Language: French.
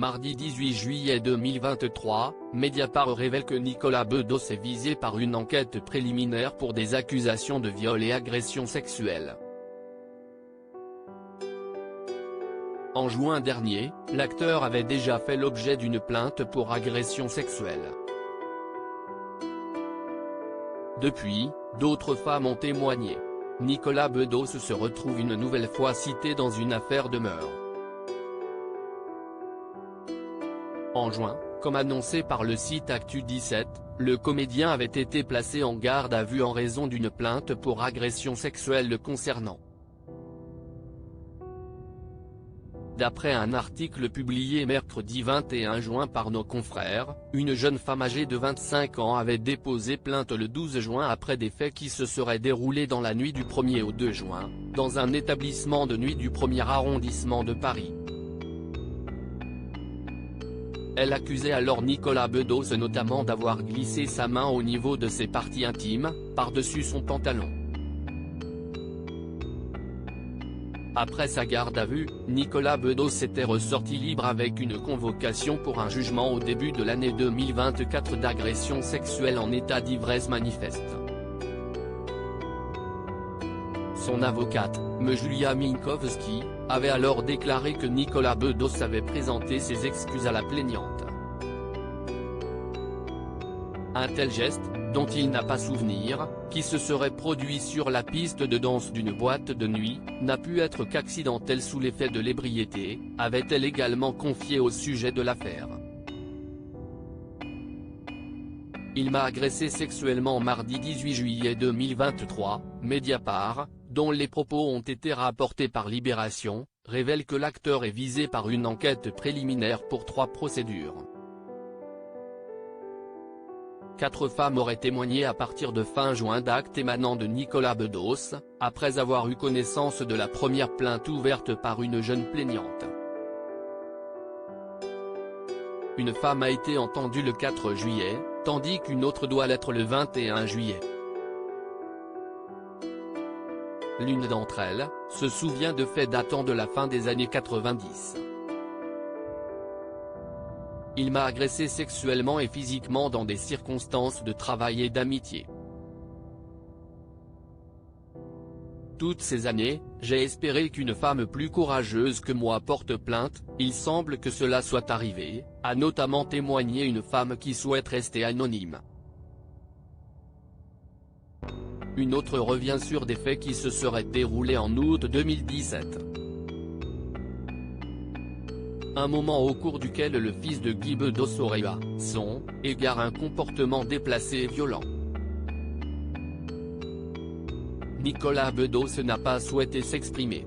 Mardi 18 juillet 2023, Mediapart révèle que Nicolas Bedos est visé par une enquête préliminaire pour des accusations de viol et agression sexuelle. En juin dernier, l'acteur avait déjà fait l'objet d'une plainte pour agression sexuelle. Depuis, d'autres femmes ont témoigné. Nicolas Bedos se retrouve une nouvelle fois cité dans une affaire de meurtre. En juin, comme annoncé par le site Actu17, le comédien avait été placé en garde à vue en raison d'une plainte pour agression sexuelle le concernant. D'après un article publié mercredi 21 juin par nos confrères, une jeune femme âgée de 25 ans avait déposé plainte le 12 juin après des faits qui se seraient déroulés dans la nuit du 1er au 2 juin, dans un établissement de nuit du 1er arrondissement de Paris. Elle accusait alors Nicolas Bedos notamment d'avoir glissé sa main au niveau de ses parties intimes, par-dessus son pantalon. Après sa garde à vue, Nicolas Bedos était ressorti libre avec une convocation pour un jugement au début de l'année 2024 d'agression sexuelle en état d'ivresse manifeste. Son avocate, Julia Minkowski, avait alors déclaré que Nicolas Bedos avait présenté ses excuses à la plaignante. Un tel geste, dont il n'a pas souvenir, qui se serait produit sur la piste de danse d'une boîte de nuit, n'a pu être qu'accidentel sous l'effet de l'ébriété, avait-elle également confié au sujet de l'affaire. Il m'a agressé sexuellement mardi 18 juillet 2023, Mediapart, dont les propos ont été rapportés par Libération, révèle que l'acteur est visé par une enquête préliminaire pour 3 procédures. 4 femmes auraient témoigné à partir de fin juin d'actes émanant de Nicolas Bedos, après avoir eu connaissance de la première plainte ouverte par une jeune plaignante. Une femme a été entendue le 4 juillet, tandis qu'une autre doit l'être le 21 juillet. L'une d'entre elles, se souvient de faits datant de la fin des années 90. Il m'a agressé sexuellement et physiquement dans des circonstances de travail et d'amitié. Toutes ces années, j'ai espéré qu'une femme plus courageuse que moi porte plainte, il semble que cela soit arrivé, a notamment témoigné une femme qui souhaite rester anonyme. Une autre revient sur des faits qui se seraient déroulés en août 2017. Un moment au cours duquel le fils de Guy Bedos aurait eu à son égard un comportement déplacé et violent. Nicolas Bedos n'a pas souhaité s'exprimer.